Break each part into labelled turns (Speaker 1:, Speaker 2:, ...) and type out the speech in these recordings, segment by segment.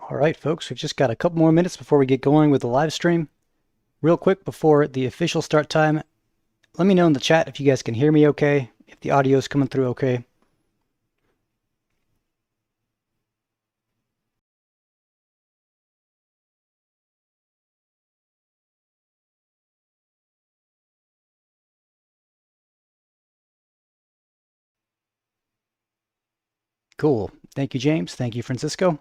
Speaker 1: All right, folks, we've just got a couple more minutes before we get going with the live stream. Real quick before the official start time, let me know in the chat if you guys can hear me okay, if the audio is coming through okay. Cool. Thank you, James. Thank you, Francisco.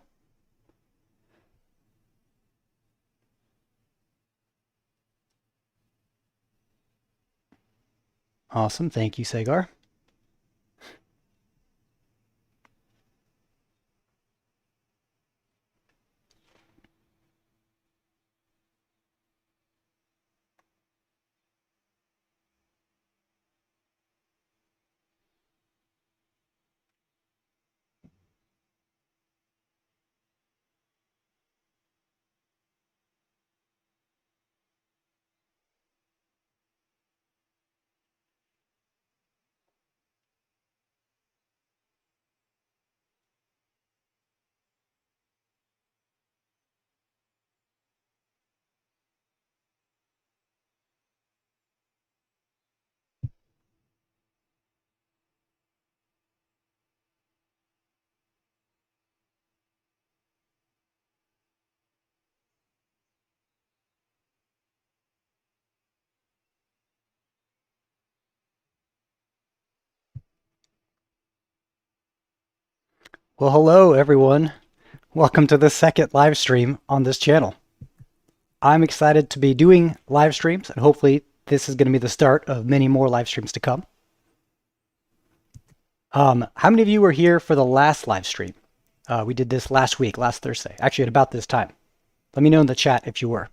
Speaker 1: Awesome. Thank you, Sagar. Well, hello, everyone. Welcome to the second live stream on this channel. I'm excited to be doing live streams, and hopefully this is going to be the start of many more live streams to come. How many of you were here for the last live stream? We did this last week, last Thursday, actually at about this time. Let me know in the chat if you were.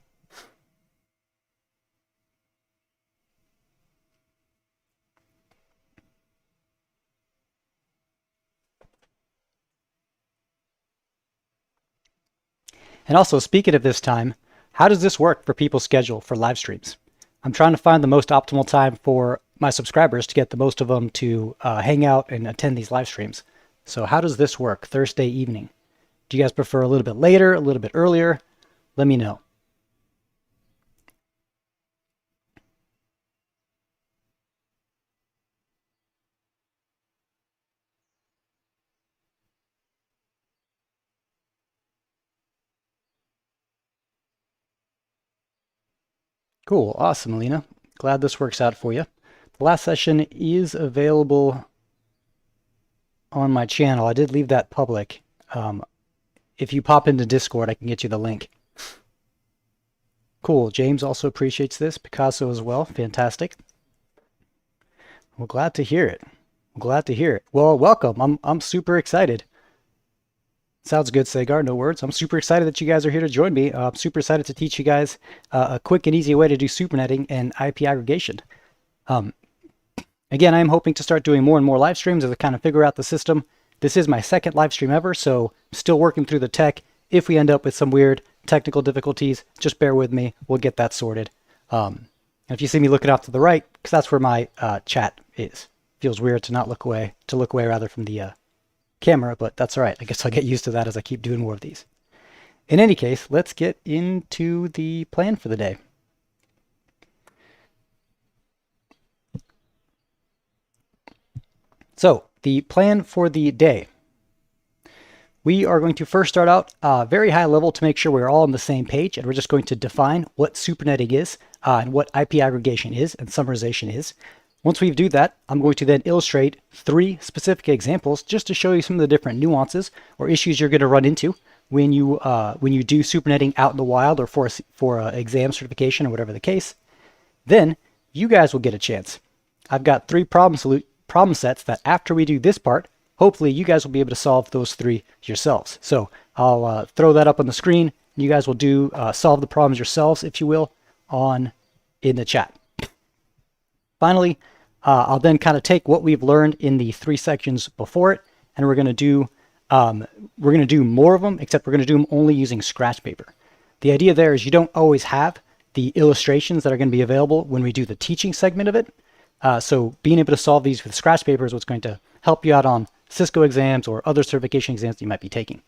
Speaker 1: And also, speaking of this time, how does this work for people's schedule for live streams? I'm trying to find the most optimal time for my subscribers to get the most of them to hang out and attend these live streams. So how does this work Thursday evening? Do you guys prefer a little bit later, a little bit earlier? Let me know. Cool, awesome, Alina. Glad this works out for you. The last session is available on my channel. I did leave that public. If you pop into Discord, I can get you the link. Cool, James also appreciates this. Picasso as well, fantastic. Well, glad to hear it. Glad to hear it. Well, welcome. I'm super excited. Sounds good, Sagar. No words. I'm super excited that you guys are here to join me. I'm super excited to teach you guys a quick and easy way to do supernetting and IP aggregation. Again, I'm hoping to start doing more and more live streams as I kind of figure out the system. This is my second live stream ever, so I'm still working through the tech. If we end up with some weird technical difficulties, just bear with me. We'll get that sorted. And if you see me looking off to the right, because that's where my chat is. Feels weird to not look away, to look away rather from the camera, but that's all right. I guess I'll get used to that as I keep doing more of these. In any case, let's get into the plan for the day. So the plan for the day. We are going to first start out very high level to make sure we're all on the same page, and we're just going to define what supernetting is and what IP aggregation is and summarization is. Once we do that, I'm going to then illustrate 3 specific examples just to show you some of the different nuances or issues you're going to run into when you do supernetting out in the wild or for exam certification or whatever the case. Then you guys will get a chance. I've got 3 problem sets that after we do this part, hopefully you guys will be able to solve those 3 yourselves. So I'll throw that up on the screen. You guys will do solve the problems yourselves, if you will, in the chat. Finally, I'll then kind of take what we've learned in the 3 sections before it, and we're going to do more of them, except we're going to do them only using scratch paper. The idea there is you don't always have the illustrations that are going to be available when we do the teaching segment of it. So being able to solve these with scratch paper is what's going to help you out on Cisco exams or other certification exams that you might be taking.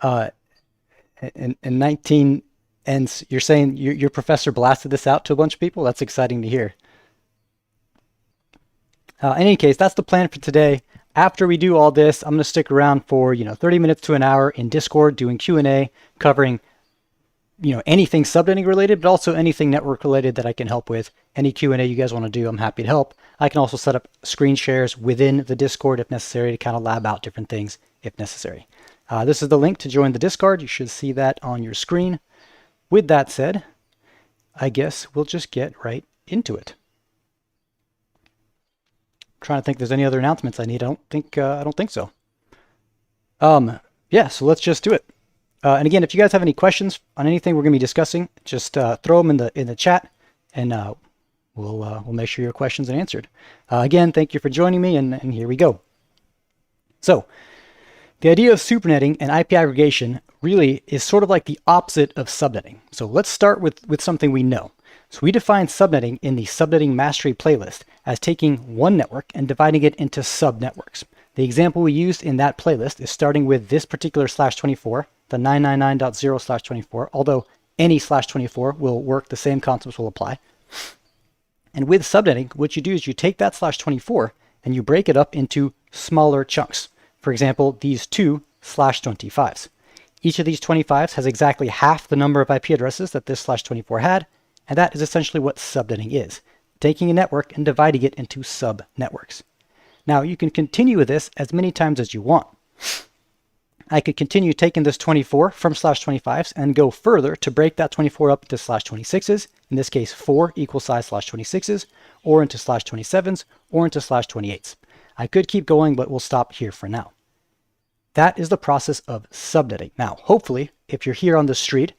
Speaker 1: in 19, and you're saying your professor blasted this out to a bunch of people? That's exciting to hear. In any case, that's the plan for today. After we do all this, I'm going to stick around for 30 minutes to an hour in Discord doing Q&A, covering anything subnetting related, but also anything network related that I can help with. Any Q&A you guys want to do, I'm happy to help. I can also set up screen shares within the Discord if necessary to kind of lab out different things if necessary. This is the link to join the Discord. You should see that on your screen. With that said, I guess we'll just get right into it. I'm trying to think if there's any other announcements I need. I don't think so. Yeah, so let's just do it. And again, if you guys have any questions on anything we're going to be discussing, just throw them in the chat, and we'll make sure your questions are answered. Again, thank you for joining me, and here we go. So, the idea of supernetting and IP aggregation really is sort of like the opposite of subnetting. So let's start with something we know. So we define subnetting in the Subnetting Mastery playlist as taking one network and dividing it into subnetworks. The example we used in that playlist is starting with this particular /24, the 999.0/24, although any /24 will work, the same concepts will apply. And with subnetting, what you do is you take that /24 and you break it up into smaller chunks. For example, these two /25s. Each of these 25s has exactly half the number of IP addresses that this /24 had, and that is essentially what subnetting is, taking a network and dividing it into sub-networks. Now, you can continue with this as many times as you want. I could continue taking this 24 from /25s and go further to break that 24 up into /26s, in this case 4 equal size /26s, or into /27s, or into /28s. I could keep going, but we'll stop here for now. That is the process of subnetting. Now, hopefully, if you're here on this stream,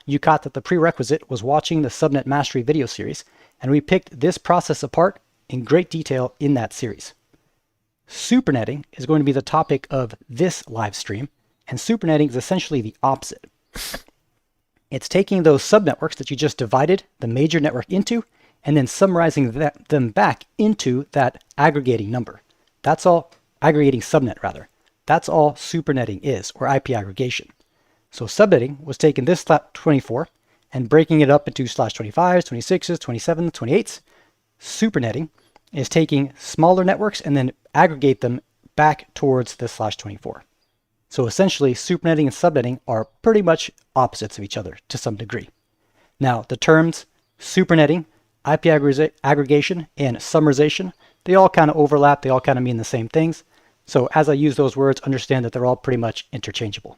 Speaker 1: you caught that the prerequisite was watching the Subnet Mastery video series, and we picked this process apart in great detail in that series. Supernetting is going to be the topic of this live stream, and supernetting is essentially the opposite. It's taking those subnetworks that you just divided the major network into, and then summarizing them back into that aggregating number. That's all, aggregating subnet rather. That's all supernetting is, or IP aggregation. So subnetting was taking this /24 and breaking it up into /25s, 26s, 27s, 28s. Supernetting is taking smaller networks and then aggregate them back towards this /24. So essentially, supernetting and subnetting are pretty much opposites of each other to some degree. Now, the terms supernetting, IP aggregation, and summarization, they all kind of overlap. They all kind of mean the same things. So as I use those words, understand that they're all pretty much interchangeable.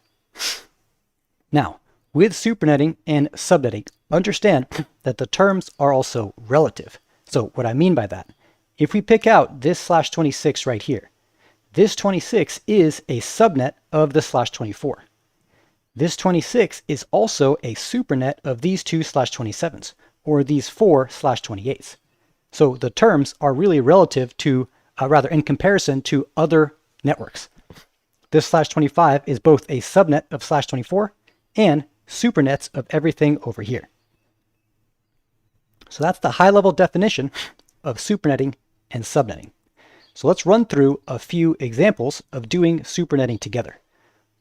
Speaker 1: Now, with supernetting and subnetting, understand that the terms are also relative. So what I mean by that, if we pick out this /26 right here, this 26 is a subnet of the /24. This 26 is also a supernet of these two /27s, or these 4 /28s. So the terms are really relative to, rather in comparison to other networks. This /25 is both a subnet of /24 and supernets of everything over here. So that's the high-level definition of supernetting and subnetting. So let's run through a few examples of doing supernetting together.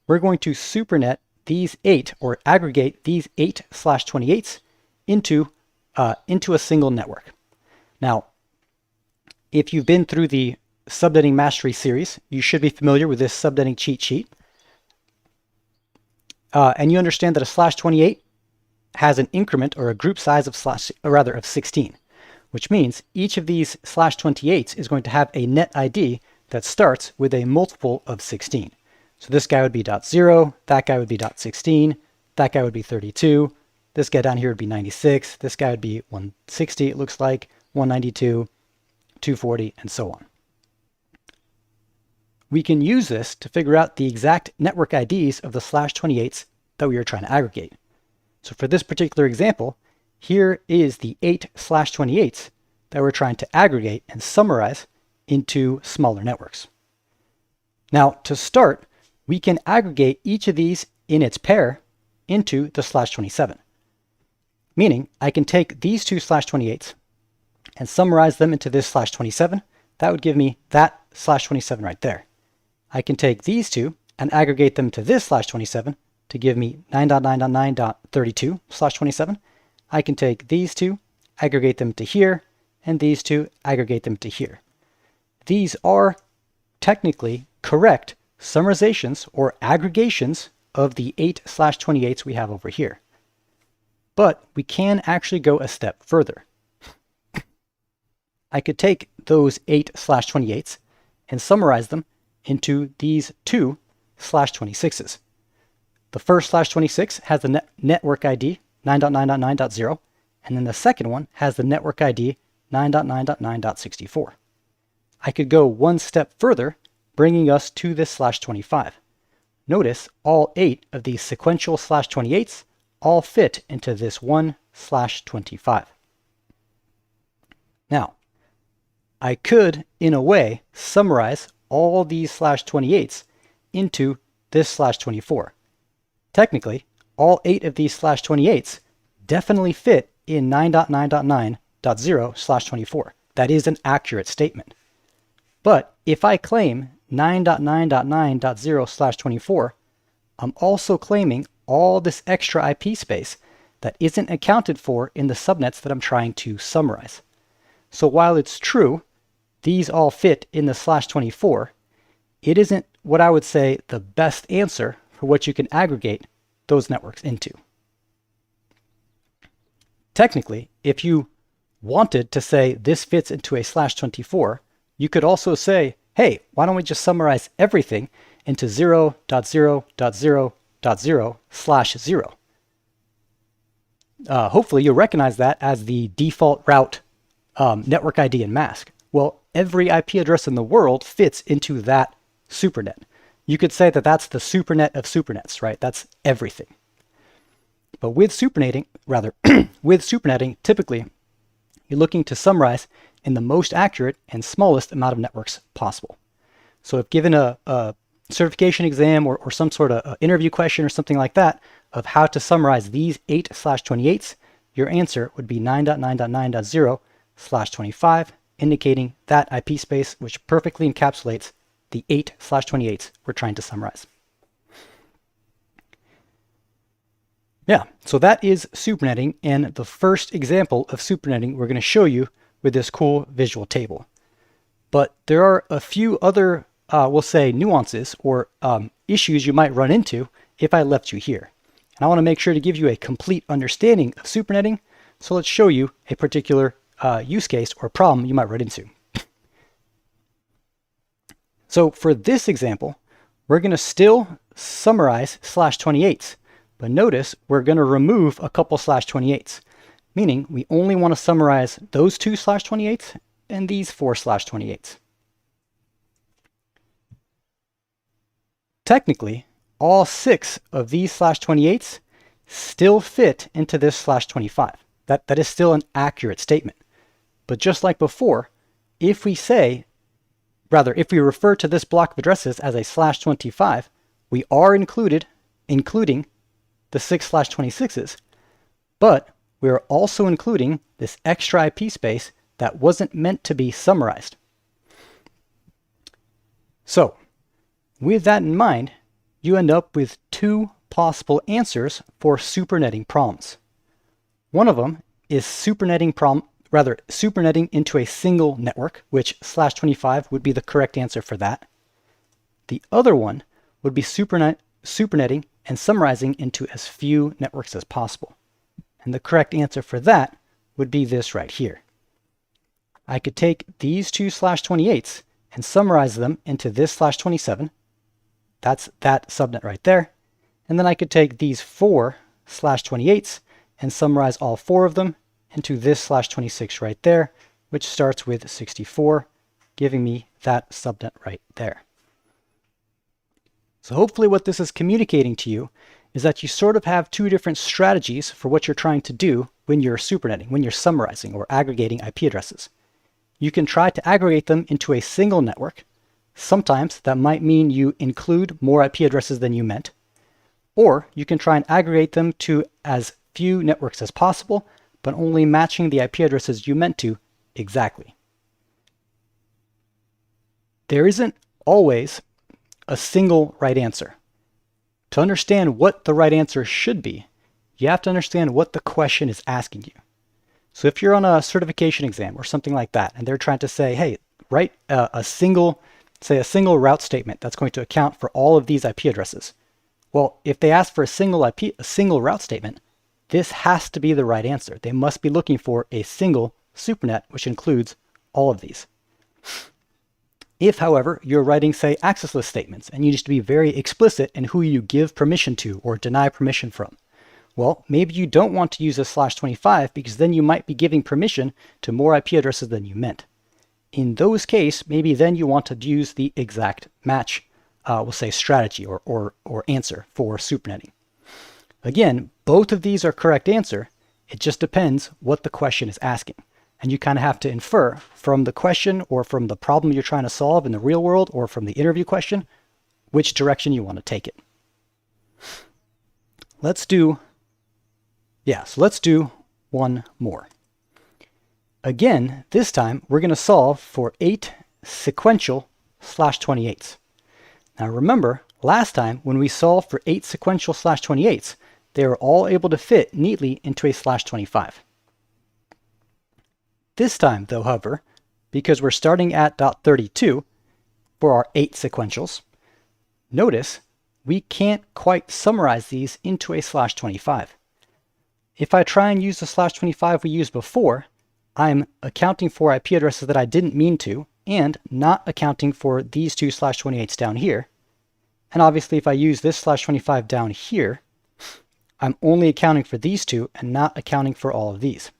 Speaker 1: We're going to supernet these 8, or aggregate these 8 /28s into a single network. Now, if you've been through the Subnetting Mastery series, you should be familiar with this subnetting cheat sheet. And you understand that a /28 has an increment or a group size of 16, which means each of these /28s is going to have a net ID that starts with a multiple of 16. So this guy would be .0, that guy would be .16, that guy would be 32, this guy down here would be 96, this guy would be 160, it looks like, 192, 240, and so on. We can use this to figure out the exact network IDs of the /28s that we are trying to aggregate. So for this particular example, here is the 8 /28s that we're trying to aggregate and summarize into smaller networks. Now, to start, we can aggregate each of these in its pair into the /27. Meaning, I can take these two /28s and summarize them into this /27. That would give me that /27 right there. I can take these two and aggregate them to this /27 to give me 9.9.9.32/27. I can take these two, aggregate them to here, and these two, aggregate them to here. These are technically correct summarizations or aggregations of the 8/28s we have over here. But we can actually go a step further. I could take those 8/28s and summarize them into these two /26s. The first /26 has the network ID 9.9.9.0, and then the second one has the network ID 9.9.9.64. I could go one step further, bringing us to this /25. Notice all 8 of these sequential /28s all fit into this one /25. Now, I could, in a way, summarize all these /28s into this /24. Technically, all 8 of these /28s definitely fit in 9.9.9.0/24. That is an accurate statement. But if I claim 9.9.9.0/24, I'm also claiming all this extra IP space that isn't accounted for in the subnets that I'm trying to summarize. So while it's true, these all fit in the /24, it isn't what I would say the best answer for what you can aggregate those networks into. Technically, if you wanted to say this fits into a /24, you could also say, hey, why don't we just summarize everything into 0.0.0.0/0. Hopefully you'll recognize that as the default route network ID and mask. Well, every IP address in the world fits into that supernet. You could say that that's the supernet of supernets, right? That's everything. But with supernetting, typically you're looking to summarize in the most accurate and smallest amount of networks possible. So if given a certification exam or some sort of interview question or something like that of how to summarize these 8/28s, your answer would be 9.9.9.0/25, indicating that IP space which perfectly encapsulates the 8/28s we're trying to summarize. Yeah, so that is supernetting, and the first example of supernetting we're going to show you with this cool visual table. But there are a few other, we'll say, nuances or issues you might run into if I left you here. And I want to make sure to give you a complete understanding of supernetting, so let's show you a particular use case or problem you might run into. So for this example, we're going to still summarize /28s, but notice we're going to remove a couple /28s, meaning we only want to summarize those two /28s and these 4 /28s. Technically, all 6 of these /28s still fit into this /25. That is still an accurate statement. But just like before, if we refer to this block of addresses as a /25, we are including the 6 /26s, but we are also including this extra IP space that wasn't meant to be summarized. So, with that in mind, you end up with 2 possible answers for supernetting problems. One of them is supernetting into a single network, which /25 would be the correct answer for that. The other one would be supernetting and summarizing into as few networks as possible. And the correct answer for that would be this right here. I could take these 2 /28s and summarize them into this /27. That's that subnet right there. And then I could take these 4 /28s and summarize all 4 of them into this /26 right there, which starts with 64, giving me that subnet right there. So hopefully what this is communicating to you is that you sort of have 2 different strategies for what you're trying to do when you're supernetting, when you're summarizing or aggregating IP addresses. You can try to aggregate them into a single network. Sometimes that might mean you include more IP addresses than you meant. Or you can try and aggregate them to as few networks as possible, but only matching the IP addresses you meant to exactly. There isn't always a single right answer. To understand what the right answer should be, you have to understand what the question is asking you. So if you're on a certification exam or something like that, and they're trying to say, hey, write a single route statement that's going to account for all of these IP addresses. Well, if they ask for a single route statement, this has to be the right answer. They must be looking for a single supernet, which includes all of these. If, however, you're writing, say, access list statements, and you need to be very explicit in who you give permission to or deny permission from, well, maybe you don't want to use a /25 because then you might be giving permission to more IP addresses than you meant. In those cases, maybe then you want to use the exact match, we'll say strategy or answer for supernetting. Again, both of these are correct answer. It just depends what the question is asking. And you kind of have to infer from the question or from the problem you're trying to solve in the real world or from the interview question, which direction you want to take it. Let's do one more. Again, this time we're going to solve for 8 sequential /28s. Now remember, last time when we solved for 8 sequential /28s, they were all able to fit neatly into a /25. This time, though, however, because we're starting at .32 for our 8 sequentials, notice we can't quite summarize these into a /25. If I try and use the /25 we used before, I'm accounting for IP addresses that I didn't mean to, and not accounting for these two /28s down here. And obviously if I use this /25 down here, I'm only accounting for these two and not accounting for all of these.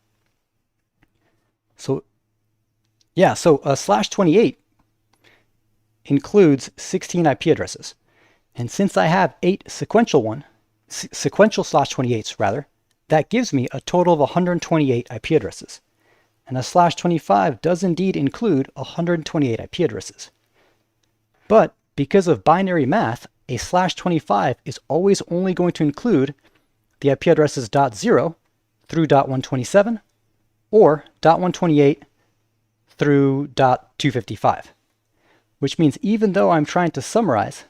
Speaker 1: So a /28 includes 16 IP addresses. And since I have 8 sequential /28s rather, that gives me a total of 128 IP addresses. And a /25 does indeed include 128 IP addresses. But because of binary math, a /25 is always only going to include the IP addresses .0 through .127 or .128 through .255, which means even though I'm trying to summarize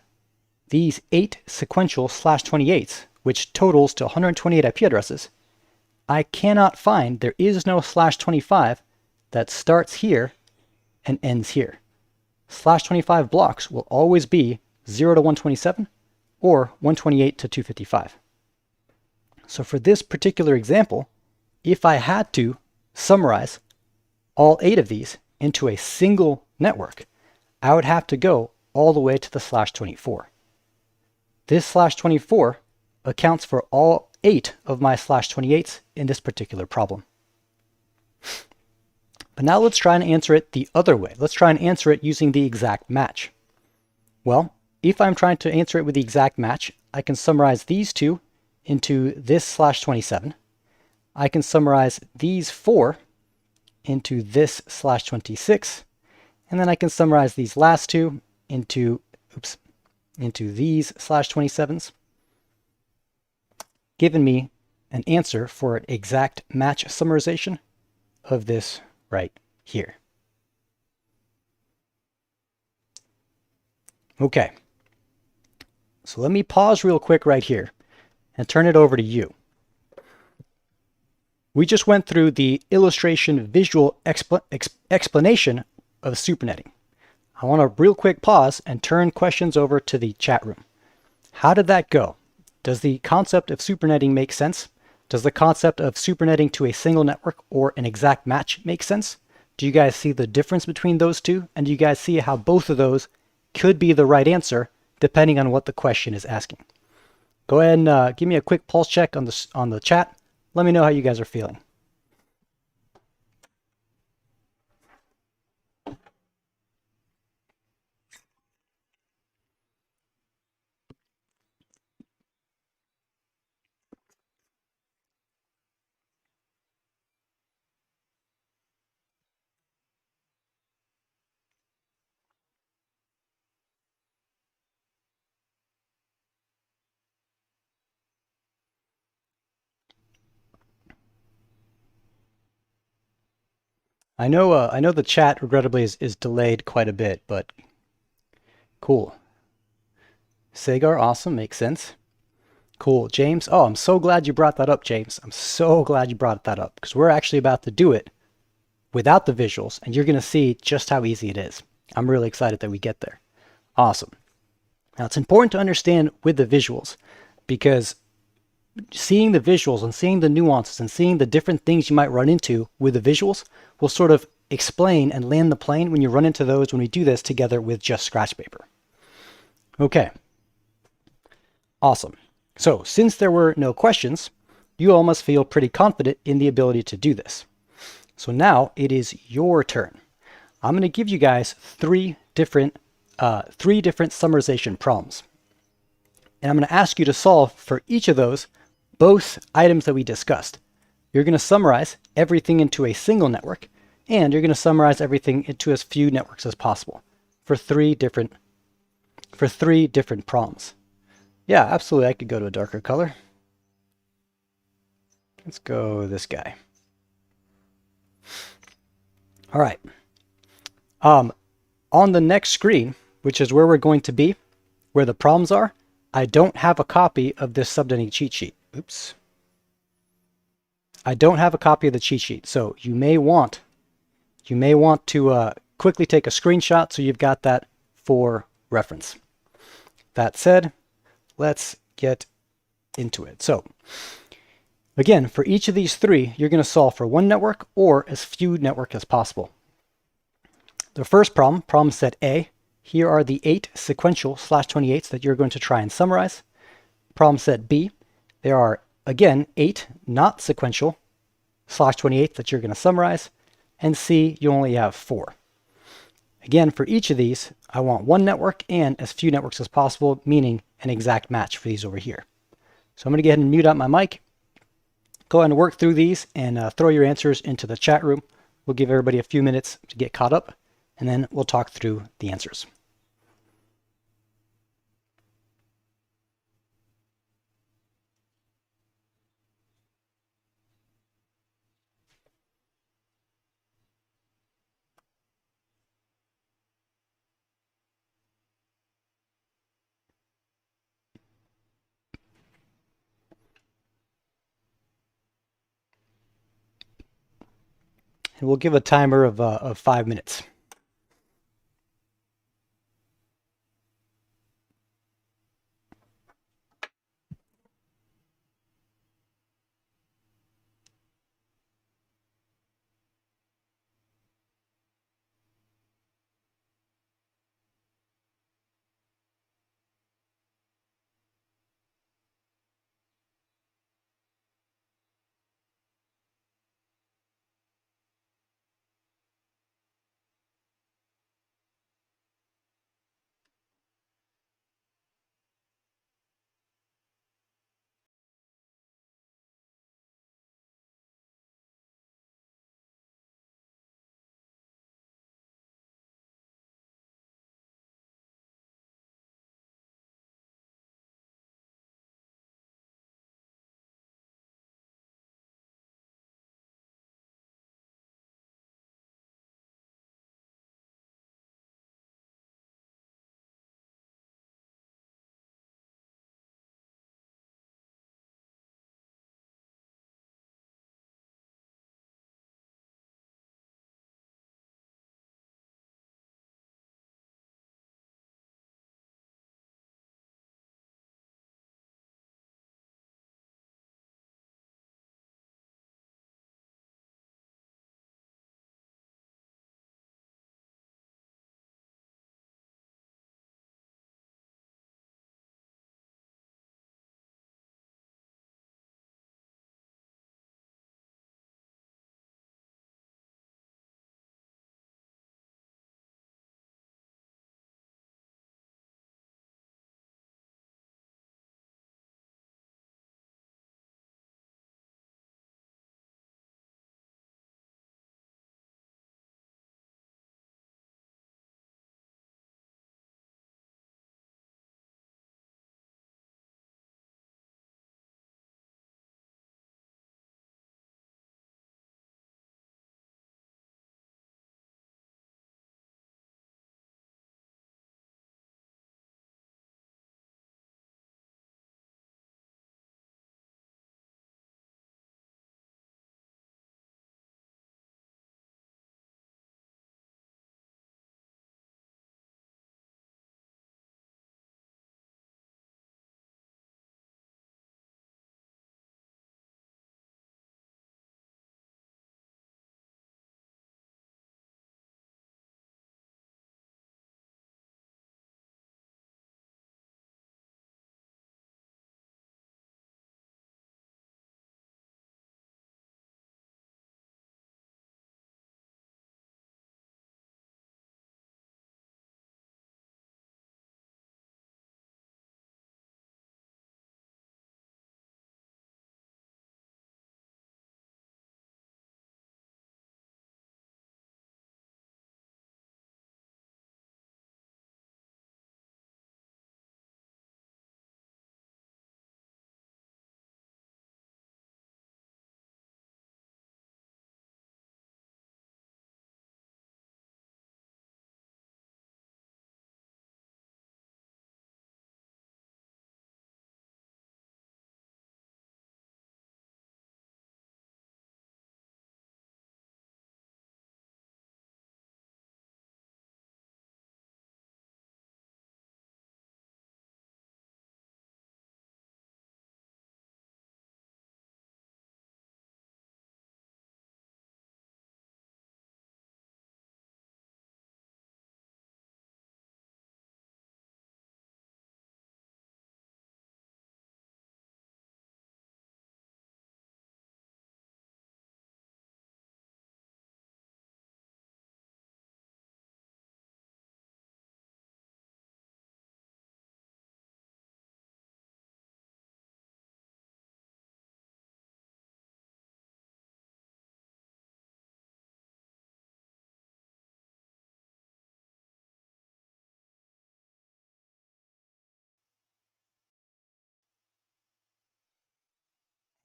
Speaker 1: these 8 sequential /28s, which totals to 128 IP addresses, I cannot find, there is no /25 that starts here and ends here. /25 blocks will always be 0 to 127 or 128 to 255. So for this particular example, if I had to summarize all 8 of these into a single network, I would have to go all the way to the /24. This /24 accounts for all 8 of my /28s in this particular problem. But now let's try and answer it the other way. Let's try and answer it using the exact match. Well, if I'm trying to answer it with the exact match, I can summarize these two into this /27. I can summarize these 4 into this /26. And then I can summarize these last two into these /27s, giving me an answer for an exact match summarization of this right here. Okay, so let me pause real quick right here and turn it over to you. We just went through the illustration visual explanation of supernetting. I want to real quick pause and turn questions over to the chat room. How did that go? Does the concept of supernetting make sense? Does the concept of supernetting to a single network or an exact match make sense? Do you guys see the difference between those two? And do you guys see how both of those could be the right answer depending on what the question is asking? Go ahead and give me a quick pulse check on the chat. Let me know how you guys are feeling. I know the chat regrettably is delayed quite a bit, but cool. Sagar, awesome, makes sense. Cool, James. Oh, I'm so glad you brought that up, James. I'm so glad you brought that up because we're actually about to do it without the visuals, and you're going to see just how easy it is. I'm really excited that we get there. Awesome. Now, it's important to understand with the visuals because seeing the visuals and seeing the nuances and seeing the different things you might run into with the visuals will sort of explain and land the plane when you run into those when we do this together with just scratch paper. Okay. Awesome. So since there were no questions, you all must feel pretty confident in the ability to do this. So now it is your turn. I'm going to give you guys three different summarization problems. And I'm going to ask you to solve for each of those, both items that we discussed. You're going to summarize everything into a single network, and you're going to summarize everything into as few networks as possible for three different problems. Yeah, absolutely. I could go to a darker color. Let's go this guy. All right. On the next screen, which is where we're going to be, where the problems are, I don't have a copy of this subnetting cheat sheet. Oops. I don't have a copy of the cheat sheet, so you may want to quickly take a screenshot so you've got that for reference. That said, let's get into it. So again, for each of these three, you're going to solve for one network or as few networks as possible. The first problem set A, here are the 8 sequential /28s that you're going to try and summarize. Problem set B, there are, again, 8 not sequential /28s that you're going to summarize. And C, you only have 4. Again, for each of these, I want one network and as few networks as possible, meaning an exact match for these over here. So I'm going to go ahead and mute up my mic. Go ahead and work through these and throw your answers into the chat room. We'll give everybody a few minutes to get caught up, and then we'll talk through the answers. And we'll give a timer of 5 minutes.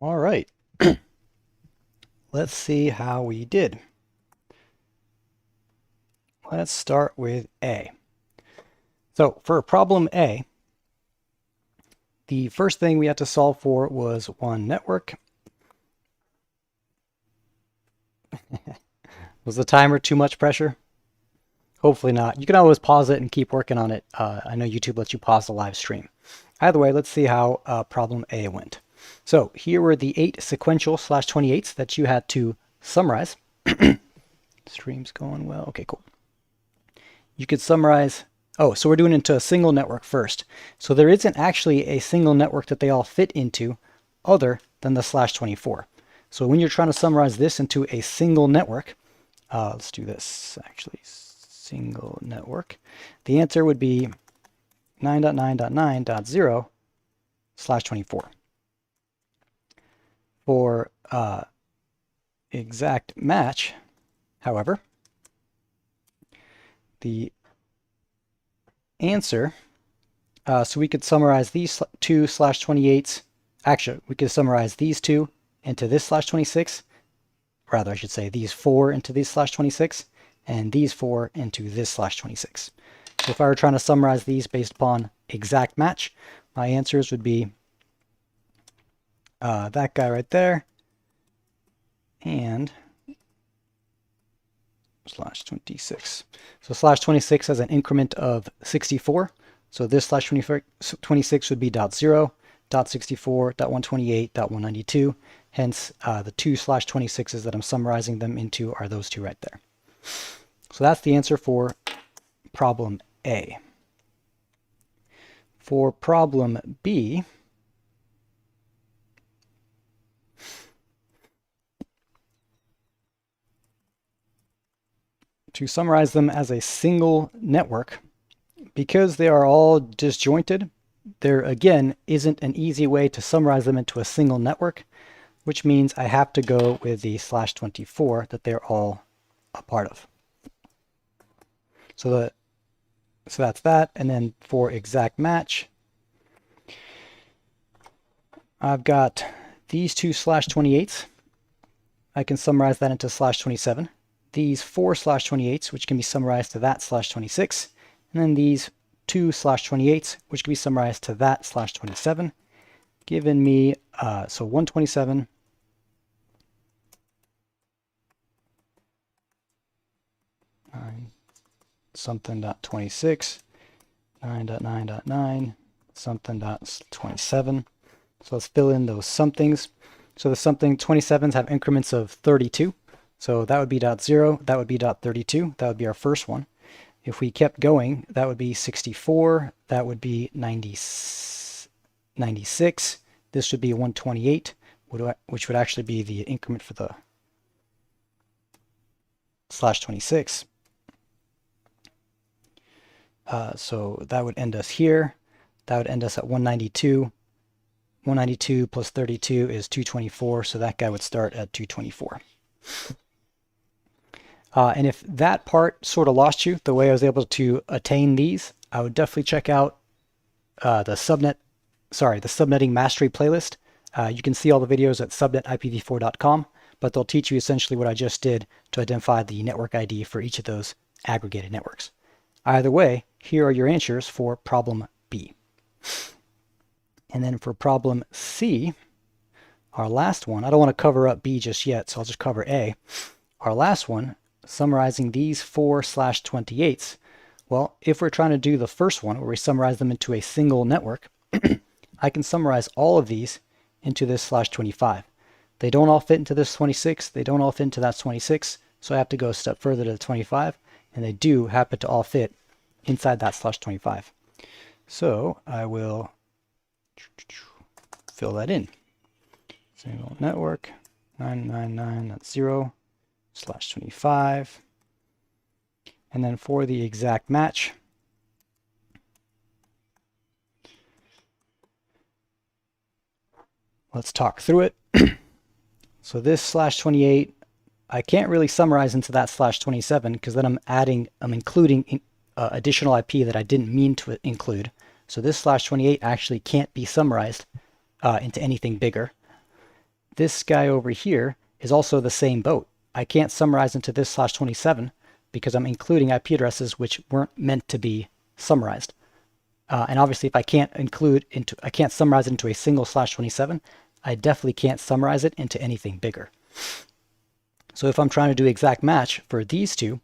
Speaker 1: All right. Let's see how we did. Let's start with A. So for problem A, the first thing we had to solve for was one network. Was the timer too much pressure? Hopefully not. You can always pause it and keep working on it. I know YouTube lets you pause the live stream. Either way, let's see how problem A went. So here were the 8 sequential /28s that you had to summarize. Stream's going well. Okay, cool. You could summarize. Oh, so we're doing it into a single network first. So there isn't actually a single network that they all fit into other than the /24. So when you're trying to summarize this into a single network, let's do this actually. Single network. The answer would be 9.9.9.0/24. For exact match, however, the answer, so we could summarize these 2 /28s. Actually, we could summarize these 2 into this /26. Rather, I should say these 4 into these /26. And these 4 into this /26. So if I were trying to summarize these based upon exact match, my answers would be that guy right there and /26. So /26 has an increment of 64. So this /26 would be .0, .64, .128, .192. Hence, the 2 /26s that I'm summarizing them into are those 2 right there. So that's the answer for problem A. For problem B, to summarize them as a single network, because they are all disjointed, there again isn't an easy way to summarize them into a single network, which means I have to go with the /24 that they're all a part of. So that's that. And then for exact match, I've got these 2 /28s. I can summarize that into /27. These 4 /28s, which can be summarized to that /26. And then these 2 /28s, which can be summarized to that /27, giving me, so 127 something .26, 9.9.9, something .27. So let's fill in those somethings. So the something 27s have increments of 32. So that would be .0, that would be .32, that would be our first one. If we kept going, that would be 64, that would be 96, this would be 128, which would actually be the increment for the /26. So that would end us here. That would end us at 192. 192 plus 32 is 224, so that guy would start at 224. And if that part sort of lost you, the way I was able to attain these, I would definitely check out the Subnetting Mastery playlist. You can see all the videos at subnetipv4.com, but they'll teach you essentially what I just did to identify the network ID for each of those aggregated networks. Either way, here are your answers for problem B. And then for problem C, our last one, I don't want to cover up B just yet, so I'll just cover A. Our last one, summarizing these 4 /28s, well, if we're trying to do the first one, where we summarize them into a single network, I can summarize all of these into this /25. They don't all fit into this 26, they don't all fit into that 26, so I have to go a step further to the 25, and they do happen to all fit inside that /25. So I will fill that in. Single network 999.0/25. And then for the exact match, let's talk through it. So this /28, I can't really summarize into that /27 because then I'm including additional IP that I didn't mean to include. So this /28 actually can't be summarized into anything bigger. this guy over here is also the same boat. I can't summarize into this /27 because I'm including IP addresses which weren't meant to be summarized. And obviously, if I can't summarize it into a single /27, I definitely can't summarize it into anything bigger. So if I'm trying to do exact match for these two,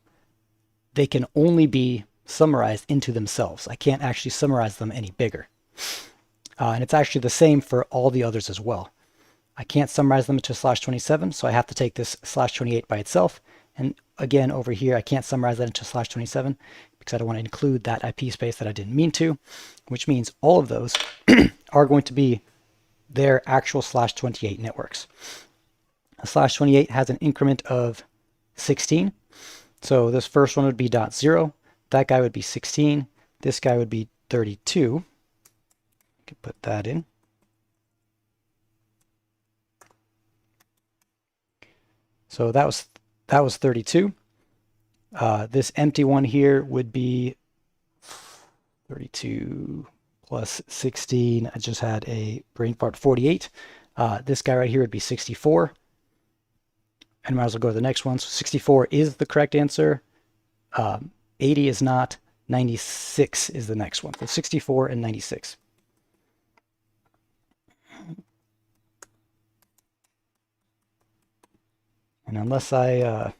Speaker 1: they can only be summarized into themselves. I can't actually summarize them any bigger. And it's actually the same for all the others as well. I can't summarize them into /27, so I have to take this /28 by itself. And again, over here, I can't summarize that into /27 because I don't want to include that IP space that I didn't mean to, which means all of those are going to be their actual /28 networks. A /28 has an increment of 16. So this first one would be .0. That guy would be 16. This guy would be 32. I can put that in. So that was 32. This empty one here would be 32 plus 16. I just had a brain fart, 48. This guy right here would be 64. And might as well go to the next one. So 64 is the correct answer. 80 is not. 96 is the next one. So 64 and 96. And unless I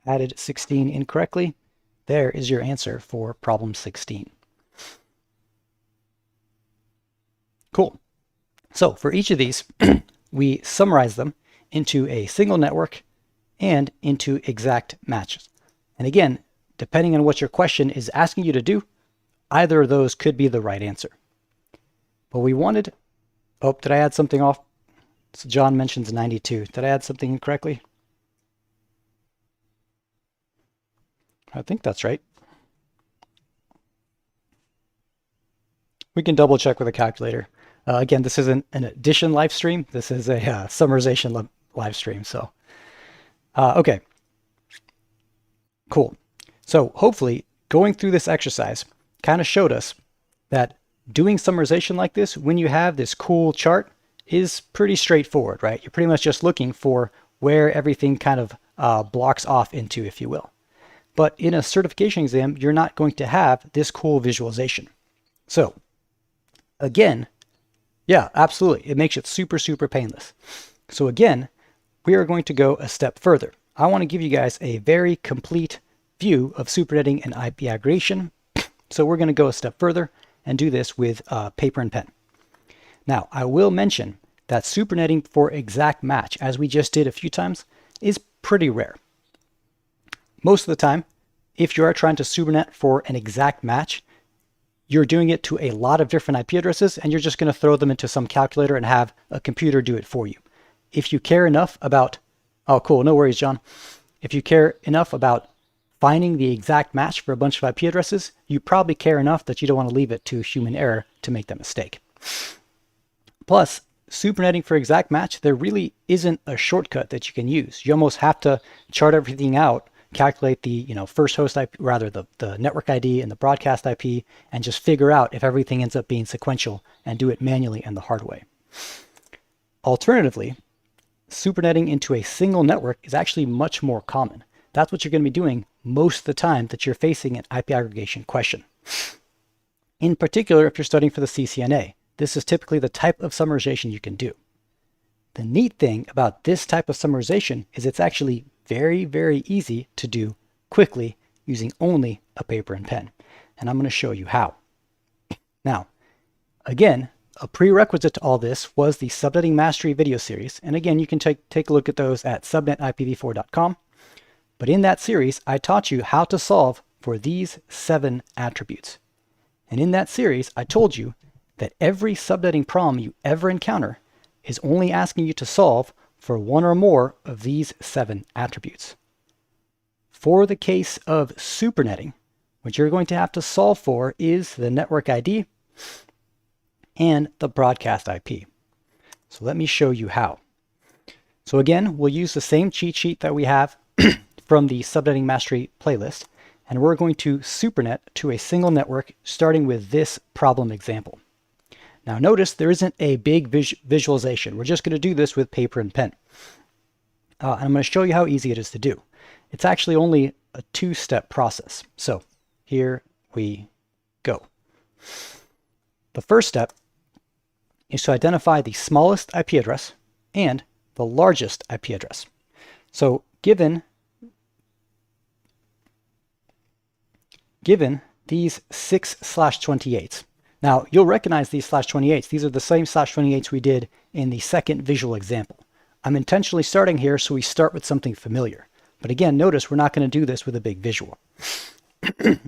Speaker 1: added 16 incorrectly, there is your answer for problem 16. Cool. So for each of these, we summarize them into a single network and into exact matches. And again, depending on what your question is asking you to do, either of those could be the right answer. But we wanted, oh, did I add something off? So John mentions 92. Did I add something incorrectly? I think that's right. We can double check with a calculator. Again, this isn't an addition live stream. This is a summarization live stream. So, okay, cool. So hopefully going through this exercise kind of showed us that doing summarization like this, when you have this cool chart, is pretty straightforward, right? You're pretty much just looking for where everything kind of blocks off into, if you will. But in a certification exam, you're not going to have this cool visualization. So again, yeah, absolutely. It makes it super, super painless. So again, we are going to go a step further. I want to give you guys a very complete view of supernetting and IP aggregation. So we're going to go a step further and do this with paper and pen. Now, I will mention that supernetting for exact match, as we just did a few times, is pretty rare. Most of the time, if you are trying to supernet for an exact match, you're doing it to a lot of different IP addresses, and you're just going to throw them into some calculator and have a computer do it for you. If you care enough about, oh cool, no worries, John. If you care enough about finding the exact match for a bunch of IP addresses, you probably care enough that you don't want to leave it to human error to make that mistake. Plus, supernetting for exact match, there really isn't a shortcut that you can use. You almost have to chart everything out, calculate the first host IP, rather the network ID and the broadcast IP, and just figure out if everything ends up being sequential and do it manually and the hard way. Alternatively, supernetting into a single network is actually much more common. That's what you're going to be doing most of the time that you're facing an IP aggregation question. In particular, if you're studying for the CCNA, this is typically the type of summarization you can do. The neat thing about this type of summarization is it's actually very, very easy to do quickly using only a paper and pen. And I'm going to show you how. Now, again, a prerequisite to all this was the Subnetting Mastery video series. And again, you can take a look at those at subnetipv4.com. But in that series, I taught you how to solve for these 7 attributes. And in that series, I told you that every subnetting problem you ever encounter is only asking you to solve for one or more of these 7 attributes. For the case of supernetting, what you're going to have to solve for is the network ID and the broadcast IP. So let me show you how. So again, we'll use the same cheat sheet that we have from the Subnetting Mastery playlist, and we're going to supernet to a single network starting with this problem example. Now notice there isn't a big visualization. We're just going to do this with paper and pen. And I'm going to show you how easy it is to do. It's actually only a two-step process. So here we go. The first step is to identify the smallest IP address and the largest IP address. So given these 6/28s, now you'll recognize these /28s. These are the same /28s we did in the second visual example. I'm intentionally starting here so we start with something familiar. But again, notice we're not going to do this with a big visual.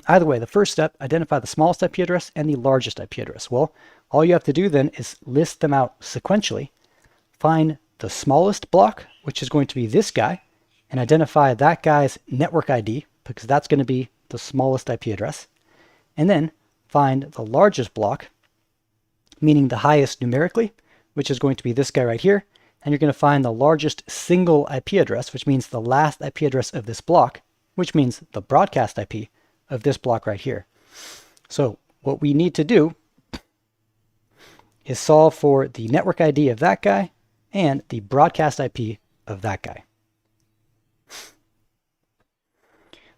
Speaker 1: Either way, the first step, identify the smallest IP address and the largest IP address. Well, all you have to do then is list them out sequentially, find the smallest block, which is going to be this guy, and identify that guy's network ID, because that's going to be the smallest IP address, and then find the largest block, meaning the highest numerically, which is going to be this guy right here, and you're going to find the largest single IP address, which means the last IP address of this block, which means the broadcast IP of this block right here. So what we need to do is solve for the network ID of that guy and the broadcast IP of that guy.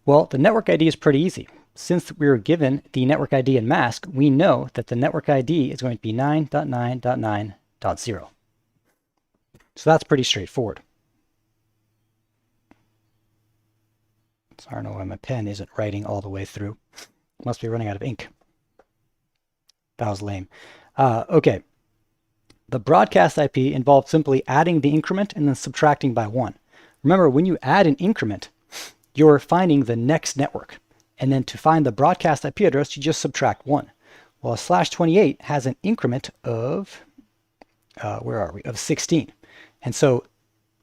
Speaker 1: Well, the network ID is pretty easy. Since we were given the network ID and mask, we know that the network ID is going to be 9.9.9.0. So that's pretty straightforward. So I don't know why my pen isn't writing all the way through. Must be running out of ink. That was lame. Okay. The broadcast IP involves simply adding the increment and then subtracting by 1. Remember, when you add an increment, you're finding the next network. And then to find the broadcast IP address, you just subtract 1. Well, a /28 has an increment of, where are we, of 16. And so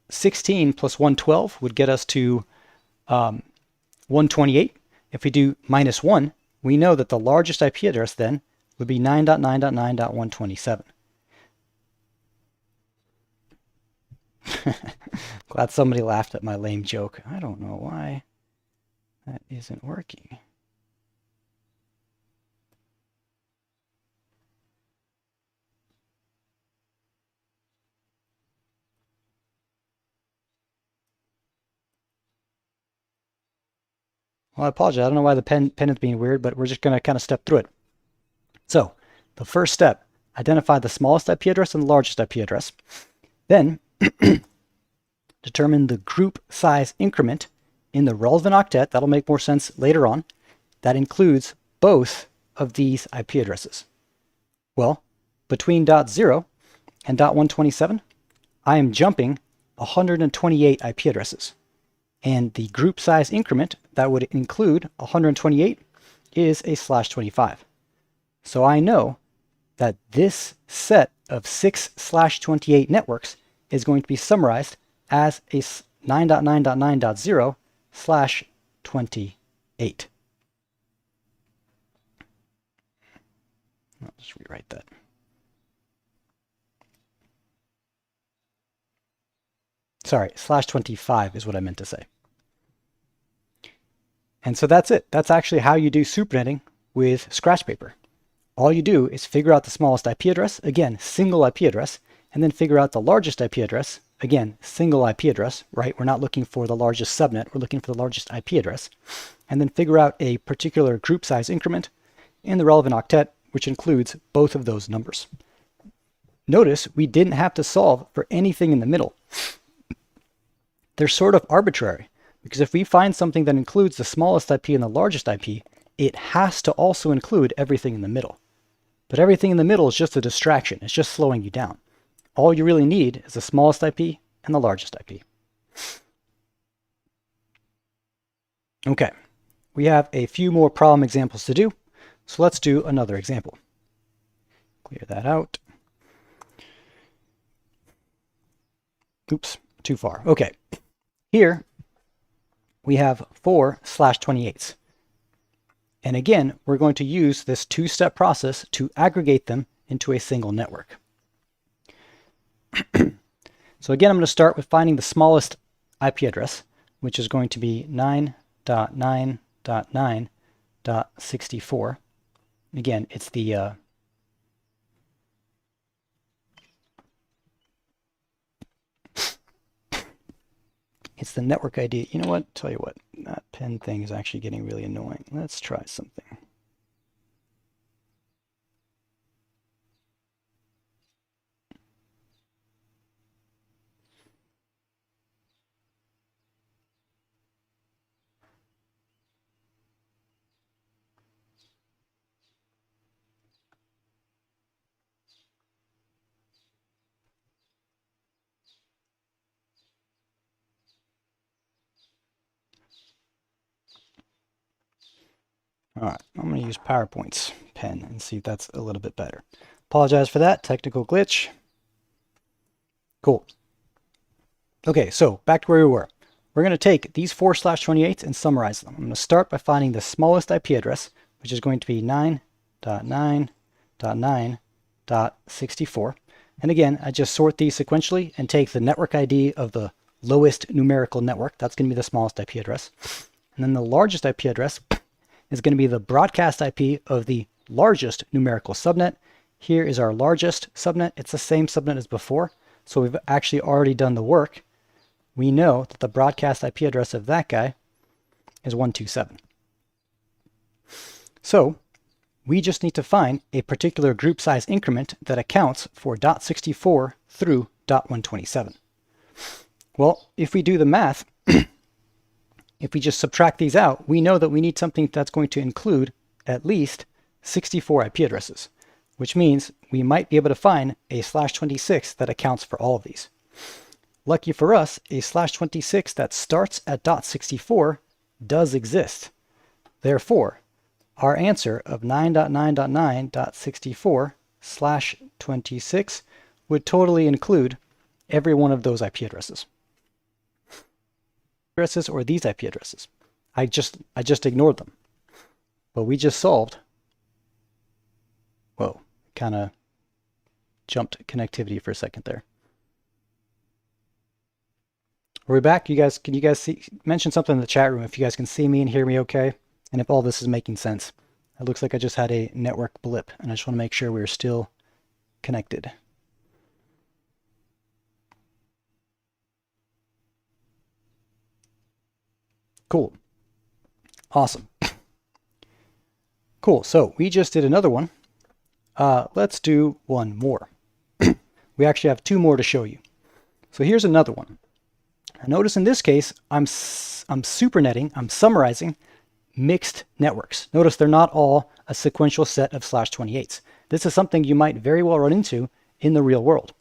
Speaker 1: 16 plus 112 would get us to 128. If we do -1, we know that the largest IP address then would be 9.9.9.127. Glad somebody laughed at my lame joke. I don't know why that isn't working. Well, I apologize. I don't know why the pen is being weird, but we're just going to kind of step through it. So the first step, identify the smallest IP address and the largest IP address. Then determine the group size increment in the relevant octet. That'll make more sense later on. That includes both of these IP addresses. Well, between .0 and .127, I am jumping 128 IP addresses. And the group size increment that would include 128 is a /25. So I know that this set of 6/28 networks is going to be summarized as a 9.9.9.0/28. I'll just rewrite that. Sorry, /25 is what I meant to say. And so that's it. That's actually how you do supernetting with scratch paper. All you do is figure out the smallest IP address, again, single IP address, and then figure out the largest IP address, again, single IP address, right? We're not looking for the largest subnet, we're looking for the largest IP address, and then figure out a particular group size increment in the relevant octet, which includes both of those numbers. Notice we didn't have to solve for anything in the middle. They're sort of arbitrary, because if we find something that includes the smallest IP and the largest IP, it has to also include everything in the middle. But everything in the middle is just a distraction. It's just slowing you down. All you really need is the smallest IP and the largest IP. Okay, we have a few more problem examples to do, so let's do another example. Clear that out. Oops, too far. Okay, here we have 4/28s. And again, we're going to use this two-step process to aggregate them into a single network. So again, I'm going to start with finding the smallest IP address, which is going to be 9.9.9.64. Again, it's the It's the network ID. You know what? Tell you what, that pen thing is actually getting really annoying. Let's try something. All right, I'm going to use PowerPoint's pen and see if that's a little bit better. Apologize for that, technical glitch. Cool. Okay, so back to where we were. We're going to take these 4/28s and summarize them. I'm going to start by finding the smallest IP address, which is going to be 9.9.9.64. And again, I just sort these sequentially and take the network ID of the lowest numerical network. That's going to be the smallest IP address. And then the largest IP address is going to be the broadcast IP of the largest numerical subnet. Here is our largest subnet. It's the same subnet as before, so we've actually already done the work. We know that the broadcast IP address of that guy is 127. So we just need to find a particular group size increment that accounts for .64 through .127. Well, if we do the math, if we just subtract these out, we know that we need something that's going to include at least 64 IP addresses, which means we might be able to find a /26 that accounts for all of these. Lucky for us, a /26 that starts at .64 does exist. Therefore, our answer of 9.9.9.64/26 would totally include every one of those IP addresses. Or these IP addresses. I just ignored them. But we just solved. Whoa, kind of jumped connectivity for a second there. Are we back? Can you guys see? Mention something in the chat room if you guys can see me and hear me okay, and if all this is making sense. It looks like I just had a network blip, and I just want to make sure we're still connected. Cool. Awesome. Cool. So we just did another one. Let's do one more. We actually have two more to show you. So here's another one. Now notice in this case, I'm supernetting, I'm summarizing mixed networks. Notice they're not all a sequential set of /28s. This is something you might very well run into in the real world.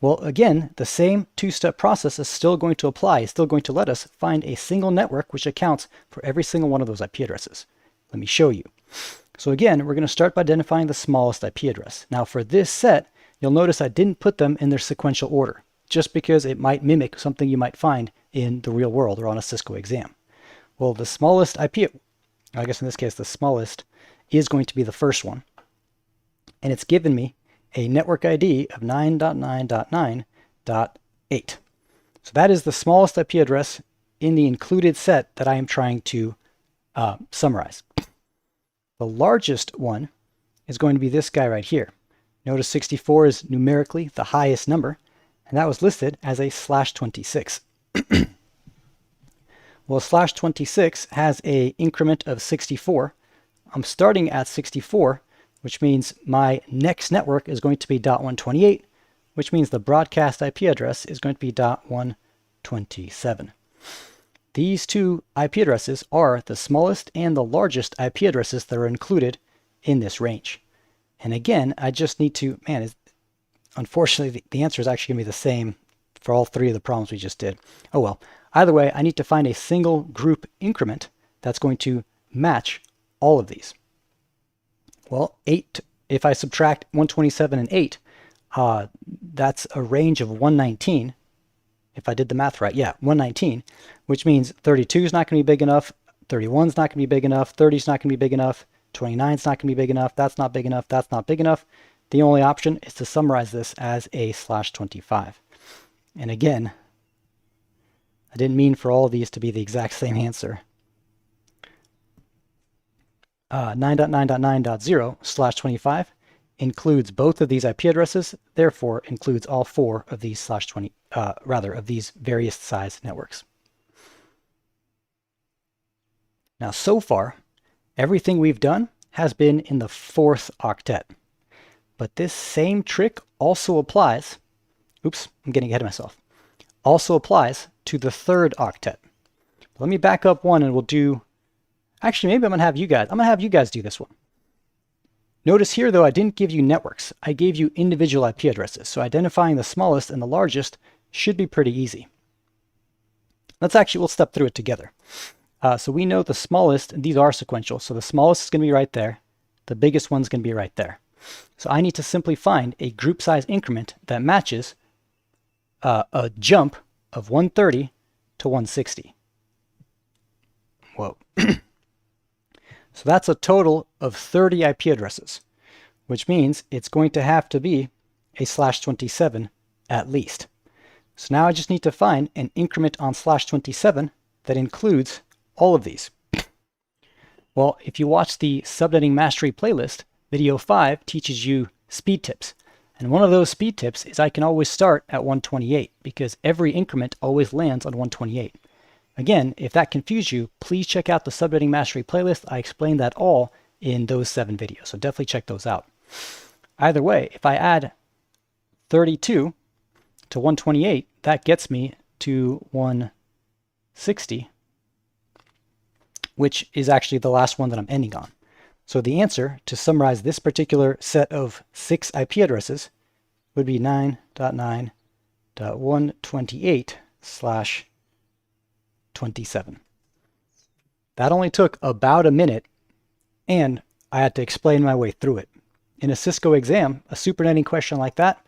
Speaker 1: Well, again, the same two-step process is still going to apply. It's still going to let us find a single network which accounts for every single one of those IP addresses. Let me show you. So again, we're going to start by identifying the smallest IP address. Now for this set, you'll notice I didn't put them in their sequential order, just because it might mimic something you might find in the real world or on a Cisco exam. Well, the smallest IP, I guess in this case the smallest, is going to be the first one. And it's given me a network ID of 9.9.9.8. So that is the smallest IP address in the included set that I am trying to summarize. The largest one is going to be this guy right here. Notice 64 is numerically the highest number, and that was listed as a /26. Well, /26 has an increment of 64. I'm starting at 64, which means my next network is going to be .128, which means the broadcast IP address is going to be .127. These two IP addresses are the smallest and the largest IP addresses that are included in this range. And again, I just need to, unfortunately, the answer is actually going to be the same for all three of the problems we just did. Oh well. Either way, I need to find a single group increment that's going to match all of these. Well, 8, if I subtract 127 and 8, that's a range of 119. If I did the math right, yeah, 119, which means 32 is not going to be big enough, 31 is not going to be big enough, 30 is not going to be big enough, 29 is not going to be big enough, that's not big enough, that's not big enough. The only option is to summarize this as a /25. And again, I didn't mean for all of these to be the exact same answer. 9.9.9.0/25 includes both of these IP addresses, therefore includes all four of these of these various size networks. Now, so far, everything we've done has been in the 4th octet. But this same trick also applies, oops, I'm getting ahead of myself, also applies to the 3rd octet. Let me back up one and we'll do, actually maybe I'm gonna have you guys do this one. Notice here though, I didn't give you networks. I gave you individual IP addresses. So identifying the smallest and the largest should be pretty easy. We'll step through it together. So we know the smallest, and these are sequential. So the smallest is gonna be right there. The biggest one's gonna be right there. So I need to simply find a group size increment that matches a jump of 130 to 160. Whoa. So that's a total of 30 IP addresses, which means it's going to have to be a /27 at least. So now I just need to find an increment on /27 that includes all of these. Well, if you watch the Subnetting Mastery playlist, video 5 teaches you speed tips. And one of those speed tips is I can always start at 128 because every increment always lands on 128. Again, if that confused you, please check out the Subnetting Mastery playlist. I explained that all in those 7 videos, so definitely check those out. Either way, if I add 32 to 128, that gets me to 160, which is actually the last one that I'm ending on. So the answer, to summarize this particular set of 6 IP addresses, would be 9.9.128/27. That only took about a minute, and I had to explain my way through it. In a Cisco exam, a supernetting question like that,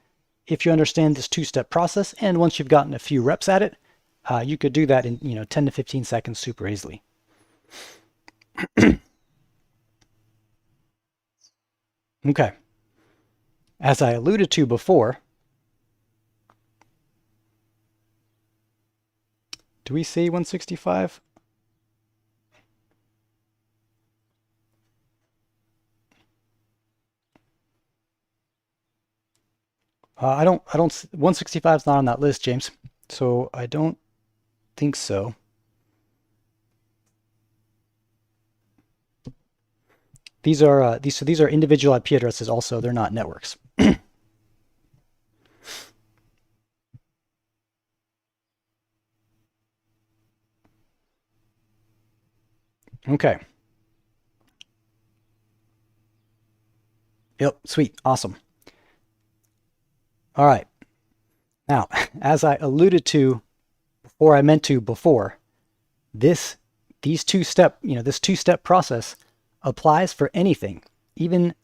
Speaker 1: if you understand this 2-step process, and once you've gotten a few reps at it, you could do that in 10 to 15 seconds super easily. Okay. As I alluded to before, do we say 165? I don't, 165 is not on that list, James. So I don't think so. These are individual IP addresses also, they're not networks. Okay. Yep, sweet, awesome. All right. Now, as I alluded to before, this two-step process applies for anything, even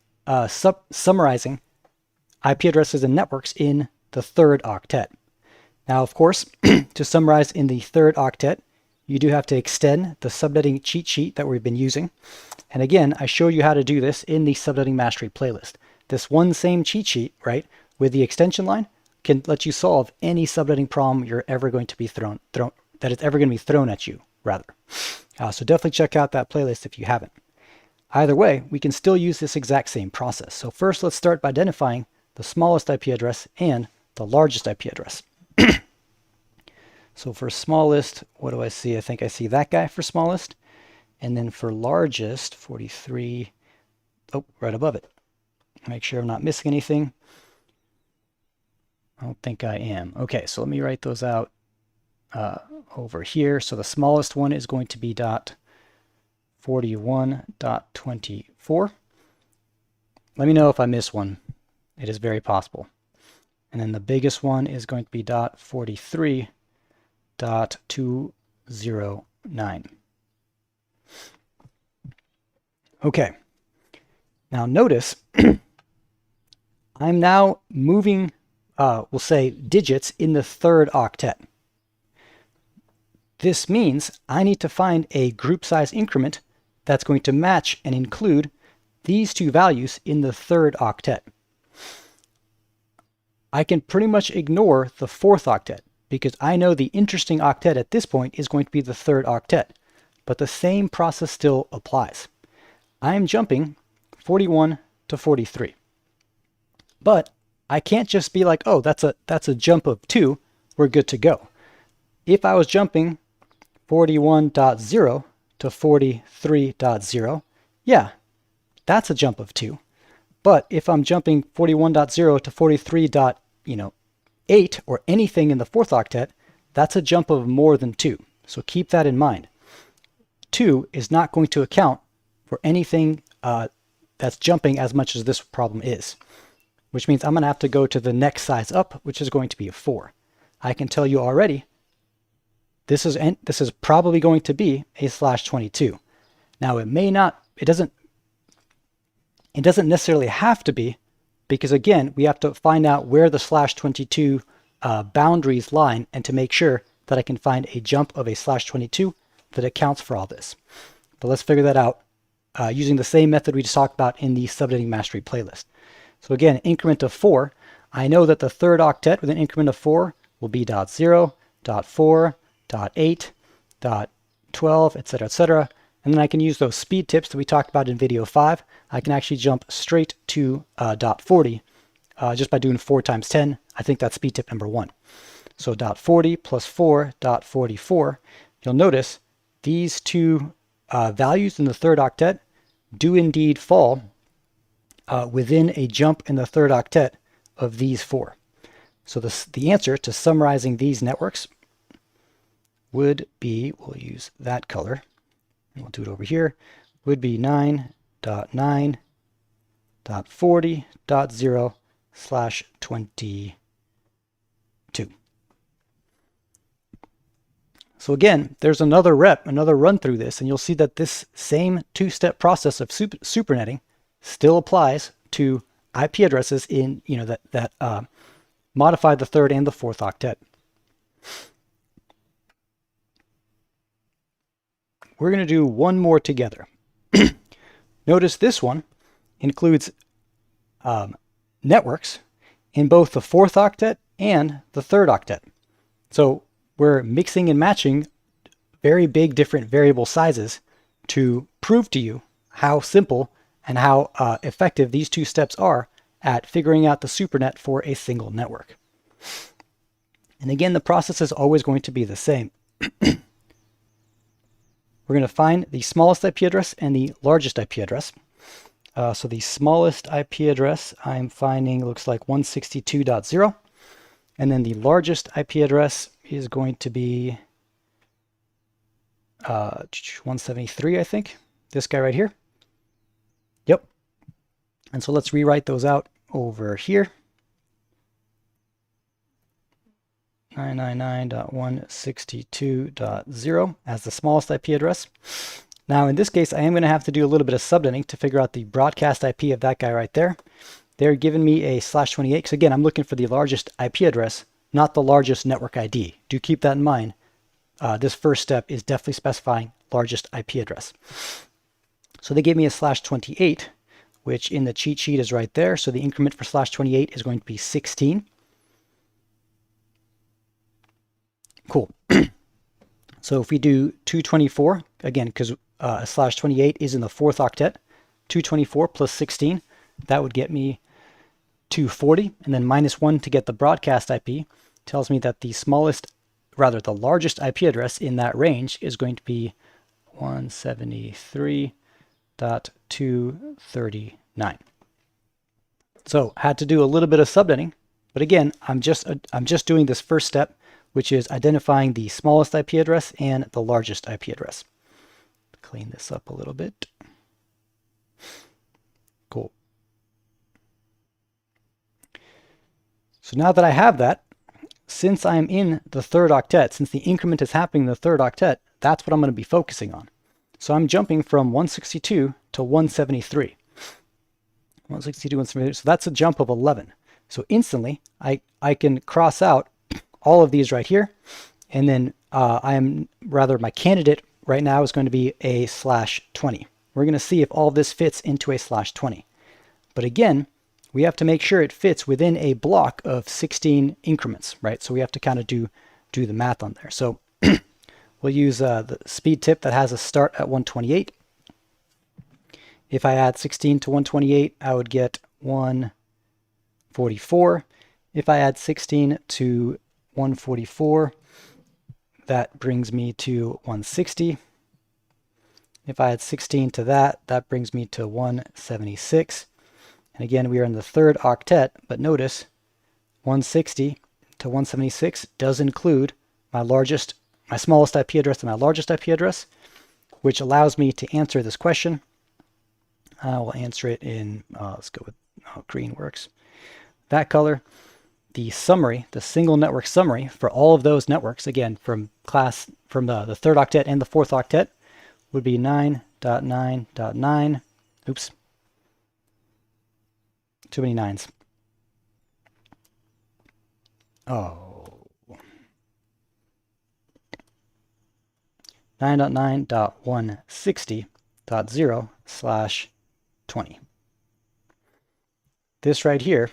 Speaker 1: summarizing IP addresses and networks in the 3rd octet. Now, of course, to summarize in the 3rd octet, you do have to extend the subnetting cheat sheet that we've been using. And again, I show you how to do this in the Subnetting Mastery playlist. This one same cheat sheet, right, with the extension line can let you solve any subnetting problem you're ever going to be thrown at you, rather. So definitely check out that playlist if you haven't. Either way, we can still use this exact same process. So first, let's start by identifying the smallest IP address and the largest IP address. So for smallest, what do I see? I think I see that guy for smallest. And then for largest, 43, oh, right above it. Make sure I'm not missing anything. I don't think I am. Okay, so let me write those out over here. So the smallest one is going to be .41.24. Let me know if I miss one. It is very possible. And then the biggest one is going to be .43.209. Okay. Now notice I'm now moving, we'll say, digits in the 3rd octet. This means I need to find a group size increment that's going to match and include these 2 values in the 3rd octet. I can pretty much ignore the 4th octet because I know the interesting octet at this point is going to be the 3rd octet, but the same process still applies. I am jumping 41 to 43. But I can't just be like, oh, that's a jump of 2, we're good to go. If I was jumping 41.0 to 43.0, yeah, that's a jump of 2. But if I'm jumping 41.0 to 43.8 or anything in the 4th octet, that's a jump of more than 2. So keep that in mind. 2 is not going to account for anything that's jumping as much as this problem is, which means I'm going to have to go to the next size up, which is going to be a 4. I can tell you already, this is probably going to be a /22. Now it may not, it doesn't necessarily have to be, because again, we have to find out where the /22 boundaries line, and to make sure that I can find a jump of a /22 that accounts for all this. But let's figure that out using the same method we just talked about in the Subnetting Mastery playlist. So again, increment of 4, I know that the 3rd octet with an increment of 4 will be .0, .4, .8, .12, etc., etc. And then I can use those speed tips that we talked about in video 5. I can actually jump straight to .40 just by doing 4 times 10. I think that's speed tip number 1. So .40 plus 4, .44. You'll notice these two values in the 3rd octet do indeed fall within a jump in the 3rd octet of these 4. So the answer to summarizing these networks would be, we'll use that color, and we'll do it over here, would be 9.9.40.0/22. So again, there's another run through this, and you'll see that this same 2-step process of supernetting still applies to IP addresses in, that modify the 3rd and the 4th octet. We're going to do one more together. Notice this one includes networks in both the 4th octet and the 3rd octet. So we're mixing and matching very big different variable sizes to prove to you how simple and how effective these 2 steps are at figuring out the supernet for a single network. And again, the process is always going to be the same. We're going to find the smallest IP address and the largest IP address. So the smallest IP address I'm finding looks like 162.0. And then the largest IP address is going to be 173, I think. This guy right here. Yep. And so let's rewrite those out over here. 999.162.0 as the smallest IP address. Now in this case, I am going to have to do a little bit of subnetting to figure out the broadcast IP of that guy right there. They're giving me a /28, because again, I'm looking for the largest IP address, not the largest network ID. Do keep that in mind. This first step is definitely specifying largest IP address. So they gave me a /28, which in the cheat sheet is right there. So the increment for /28 is going to be 16. Cool. So if we do 224, again, because a /28 is in the 4th octet, 224 plus 16, that would get me 240, and then -1 to get the broadcast IP tells me that the largest IP address in that range is going to be 173.239. So had to do a little bit of subnetting, but again, I'm just doing this first step, which is identifying the smallest IP address and the largest IP address. Clean this up a little bit. Cool. So now that I have that, since I'm in the 3rd octet, since the increment is happening in the 3rd octet, that's what I'm going to be focusing on. So I'm jumping from 162 to 173. 162, 173, so that's a jump of 11. So instantly, I can cross out all of these right here, and then my candidate right now is going to be a /20. We're going to see if all of this fits into a /20. But again, we have to make sure it fits within a block of 16 increments, right? So we have to kind of do the math on there. So we'll use the speed tip that has a start at 128. If I add 16 to 128, I would get 144. If I add 16 to 144, that brings me to 160. If I add 16 to that, that brings me to 176. And again, we are in the third octet, but notice 160 to 176 does include my smallest IP address and my largest IP address, which allows me to answer this question. I will answer it in, let's go with green works. That color. The summary, the single network summary for all of those networks, again, from the third octet and the fourth octet, would be 9.9.9. Oops. Too many nines. Oh. 9.9.160.0/20. This right here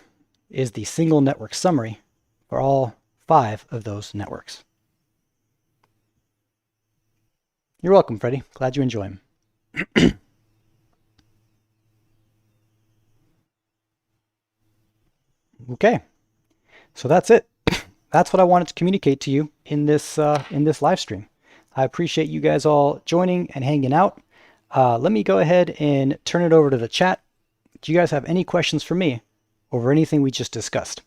Speaker 1: is the single network summary for all 5 of those networks. You're welcome, Freddie. Glad you enjoy them. Okay, so that's it. That's what I wanted to communicate to you in this live stream. I appreciate you guys all joining and hanging out. Let me go ahead and turn it over to the chat. Do you guys have any questions for me over anything we just discussed?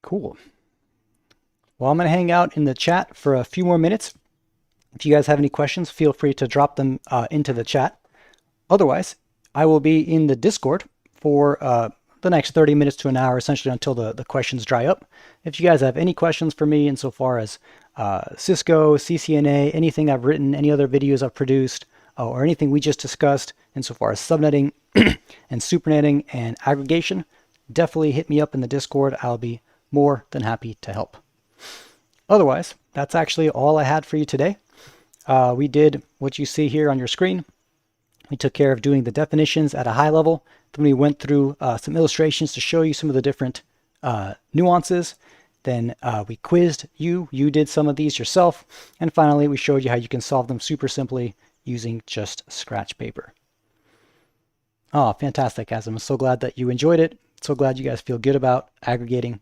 Speaker 1: Cool. Well, I'm going to hang out in the chat for a few more minutes. If you guys have any questions, feel free to drop them into the chat. Otherwise, I will be in the Discord for the next 30 minutes to an hour, essentially until the questions dry up. If you guys have any questions for me insofar as Cisco, CCNA, anything I've written, any other videos I've produced, or anything we just discussed insofar as subnetting and supernetting and aggregation, definitely hit me up in the Discord. I'll be more than happy to help. Otherwise, that's actually all I had for you today. We did what you see here on your screen. We took care of doing the definitions at a high level. Then we went through some illustrations to show you some of the different nuances. Then we quizzed you. You did some of these yourself. And finally, we showed you how you can solve them super simply using just scratch paper. Oh, fantastic, Azim. I'm so glad that you enjoyed it. So glad you guys feel good about aggregating.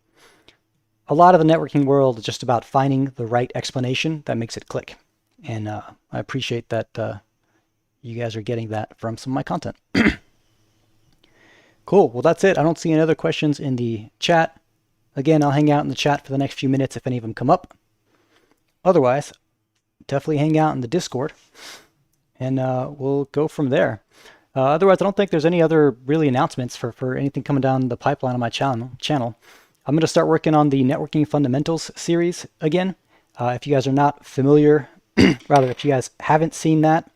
Speaker 1: A lot of the networking world is just about finding the right explanation that makes it click. And I appreciate that you guys are getting that from some of my content. Cool. Well, that's it. I don't see any other questions in the chat. Again, I'll hang out in the chat for the next few minutes if any of them come up. Otherwise, definitely hang out in the Discord, and we'll go from there. Otherwise, I don't think there's any other really announcements for anything coming down the pipeline on my channel. I'm going to start working on the Networking Fundamentals series again. If you guys are not familiar, rather, if you guys haven't seen that,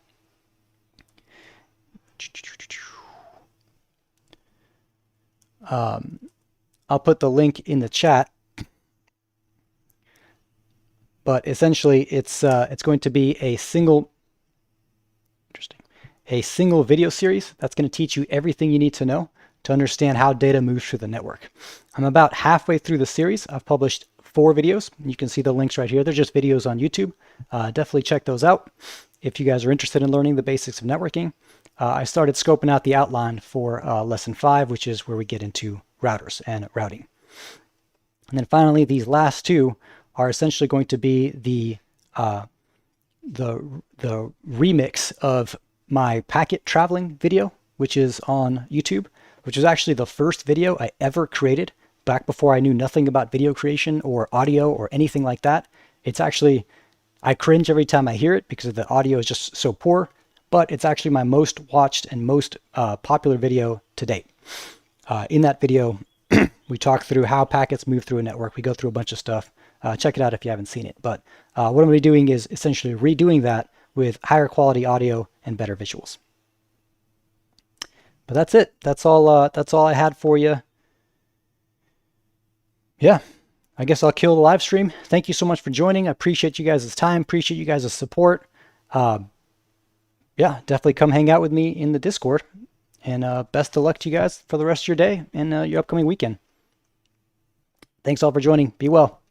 Speaker 1: I'll put the link in the chat. But essentially, it's going to be a single video series that's going to teach you everything you need to know to understand how data moves through the network. I'm about halfway through the series. I've published 4 videos. You can see the links right here. They're just videos on YouTube. Definitely check those out if you guys are interested in learning the basics of networking. I started scoping out the outline for lesson 5, which is where we get into routers and routing. And then finally, these last 2 are essentially going to be the remix of my packet traveling video, which is on YouTube, which is actually the first video I ever created back before I knew nothing about video creation or audio or anything like that. It's actually, I cringe every time I hear it because the audio is just so poor, but it's actually my most watched and most popular video to date. In that video, we talk through how packets move through a network. We go through a bunch of stuff. Check it out if you haven't seen it. But what I'm going to be doing is essentially redoing that with higher quality audio and better visuals. But that's it. That's all I had for you. Yeah, I guess I'll kill the live stream. Thank you so much for joining. I appreciate you guys' time. Appreciate you guys' support. Yeah, definitely come hang out with me in the Discord. And best of luck to you guys for the rest of your day and your upcoming weekend. Thanks all for joining. Be well.